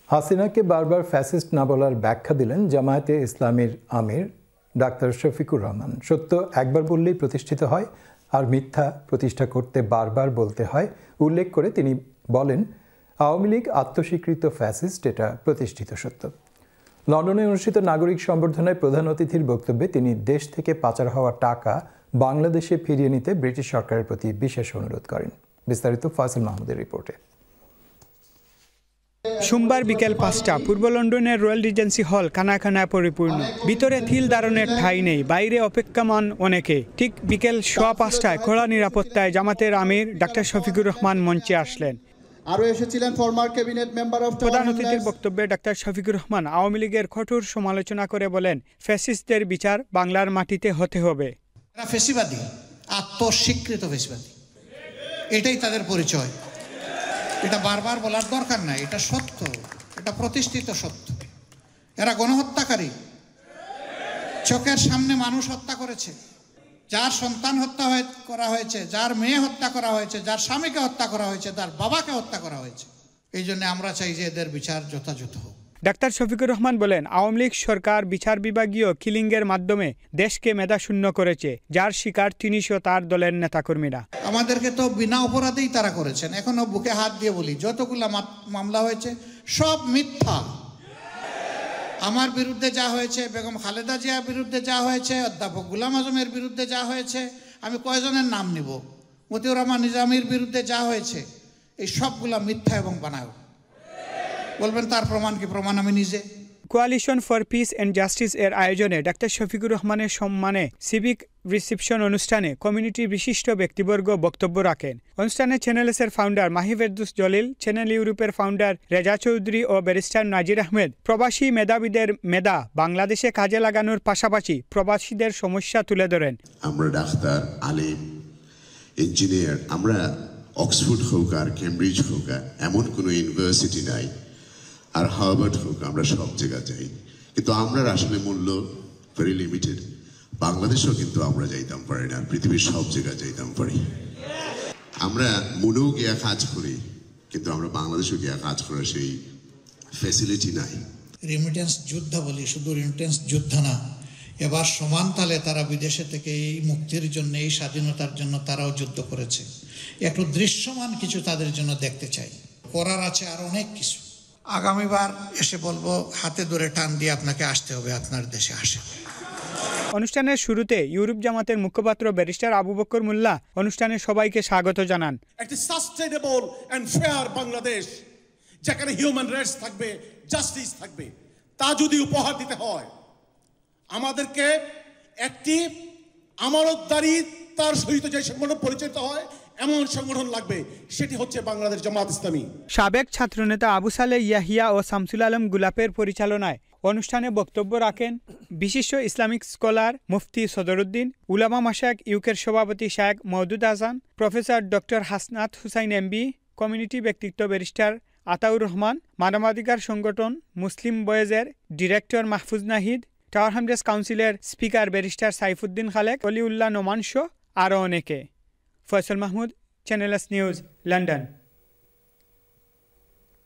হাসিনাকে বারবার ফ্যাসিস্ট না বলার ব্যাখ্যা দিলেন জামায়াতে ইসলামীর আমির ডাক্তার শফিকুর রহমান। সত্য একবার বললেই প্রতিষ্ঠিত হয়, আর মিথ্যা প্রতিষ্ঠা করতে বারবার বলতে হয় উল্লেখ করে তিনি বলেন, আওয়ামী লীগ আত্মস্বীকৃত ফ্যাসিস্ট, এটা প্রতিষ্ঠিত সত্য। লন্ডনে অনুষ্ঠিত নাগরিক সম্বর্ধনায় প্রধান অতিথির বক্তব্যে তিনি দেশ থেকে পাচার হওয়া টাকা বাংলাদেশে ফিরিয়ে নিতে ব্রিটিশ সরকারের প্রতি বিশেষ অনুরোধ করেন। বিস্তারিত ফয়সাল মাহমুদের রিপোর্টে। সোমবার বিকেল ৫টা পূর্ব লন্ডনের রয়্যাল রিজেন্সি হল কানায় পরিপূর্ণ। ভিতরে থিল দাঁড়ানোর ঠাঁই নেই, বাইরে অপেক্ষমান অনেকে। ঠিক বিকেল ৫:১৫টায় কড়া নিরাপত্তায় জামাতের আমির ডাক্তার শফিকুর রহমান মঞ্চে আসলেন। আরও এসেছিলেন ফরমার ক্যাবিনেট মেম্বার অফ প্রধান অতিথির বক্তব্যে ডাক্তার শফিকুর রহমান আওয়ামী লীগের কঠোর সমালোচনা করে বলেন, ফ্যাসিস্টদের বিচার বাংলার মাটিতে হতে হবে। এরা ফ্যাসিবাদী, আত্মস্বীকৃত ফ্যাসিবাদী, এটাই তাদের পরিচয়। এটা বারবার বলার দরকার নাই, এটা সত্য, এটা প্রতিষ্ঠিত সত্য। এরা গণহত্যাকারী, চোখের সামনে মানুষ হত্যা করেছে, যার সন্তান হত্যা করা হয়েছে, যার মেয়ে হত্যা করা হয়েছে, যার স্বামীকে হত্যা করা হয়েছে, তার বাবাকে হত্যা করা হয়েছে। এই জন্য আমরা চাই যে এদের বিচার যথাযথ হোক। ডাক্তার শফিকুর রহমান বলেন, আওয়ামী লীগ সরকার বিচার বিভাগীয় কিলিংয়ের মাধ্যমে দেশকে মেধাশূন্য করেছে, যার শিকার তিনিও তার দলের নেতাকর্মীরা। আমাদেরকে তো বিনা অপরাধেই তারা করেছেন। এখনো বুকে হাত দিয়ে বলি, যতগুলো মামলা হয়েছে সব মিথ্যা। আমার বিরুদ্ধে যা হয়েছে, বেগম খালেদা জিয়ার বিরুদ্ধে যা হয়েছে, অধ্যাপক গোলাম আজমের বিরুদ্ধে যা হয়েছে, আমি কয়জনের নাম নিব, মতিউর রহমান নিজামীর বিরুদ্ধে যা হয়েছে, এই সবগুলা মিথ্যা এবং বানাও। বলবেন তার প্রমাণ কি? প্রমাণ আমি নিজে। Coalition for piece and justice এর আয়োজনে ডাক্তার শফিকুর রহমানের সম্মানে সিভিক রিসেপশন অনুষ্ঠানে কমিউনিটির বিশিষ্ট ব্যক্তিবর্গ বক্তব্য রাখেন। অনুষ্ঠানে চ্যানেল এস এর ফাউন্ডার মাহিফেরদৌস জলিল, চ্যানেল ইউরোপের ফাউন্ডার রেজা চৌধুরী ও ব্যারিস্টার নাজির আহমেদ প্রবাসী মেধাবীদের মেধা বাংলাদেশে কাজে লাগানোর পাশাপাশি প্রবাসীদের সমস্যা তুলে ধরেন। আমরা ডাক্তার, আলিম, ইঞ্জিনিয়ার, আমরা অক্সফোর্ড হোক আর কেমব্রিজ হোক, এমন কোনো ইউনিভার্সিটি নাই, আর হার্ভার্ড হোক, আমরা সব জায়গা যাই, কিন্তু আমরা আসলে মূল্য ভেরি লিমিটেড। বাংলাদেশেও কিন্তু আমরা যাইতাম পারি না, পৃথিবীর সব জায়গায় যাইতাম পারি। আমরা মনেও গিয়া কাজ করি, কিন্তু আমরা বাংলাদেশেও গিয়া কাজ করার সেই ফ্যাসিলিটি নাই। রিমিটেন্স যোদ্ধা বলি, শুধু রিমিটেন্স যোদ্ধা না, এবার সমান তালে তারা বিদেশে থেকে এই মুক্তির জন্য, এই স্বাধীনতার জন্য তারাও যুদ্ধ করেছে। একটু দৃশ্যমান কিছু তাদের জন্য দেখতে চাই। করার আছে আর অনেক কিছু। আগামীবার এসে বলবো, হাতে ধরে টান দিয়ে আপনাকে আসতে হবে, আপনার দেশে আসে। অনুষ্ঠানের শুরুতে ইউরোপ জামাতের মুখপাত্র ব্যারিস্টার আবু বকর মোল্লা অনুষ্ঠানে সবাইকে স্বাগত জানান। একটি সাস্টেইনেবল এন্ড ফেয়ার বাংলাদেশ, যেখানে হিউম্যান রাইটস থাকবে, জাস্টিস থাকবে, তা যদি উপহার দিতে হয়, আমাদেরকে একটি আমানতদারি তার সহিত যে সংগঠন পরিচালিত হয় এমন সংগঠন লাগবে, সেটি হচ্ছে বাংলাদেশ জামাত ইসলামী। সাবেক ছাত্রনেতা আবু সালেহ ইয়াহিয়া ও শামসুল আলম গুলাপের পরিচালনায় অনুষ্ঠানে বক্তব্য রাখেন বিশিষ্ট ইসলামিক স্কলার মুফতি সদরুদ্দিন, উলামা মাশায়েখ ইউকের সভাপতি Sheikh Moudud Ahsan, professor doctor Hasnat Hussain MB, community ব্যক্তিত্ব ব্যারিস্টার আতাউর রহমান, মানবাধিকার সংগঠন মুসলিম বয়েজের director Mahfuz Nahid, Tower Hamlets কাউন্সিলের স্পিকার ব্যারিস্টার সাইফুদ্দিন খালেক, অলিউল্লাহ নোমান, আরও অনেকে। Faisal Mahmud, Channel S News, London.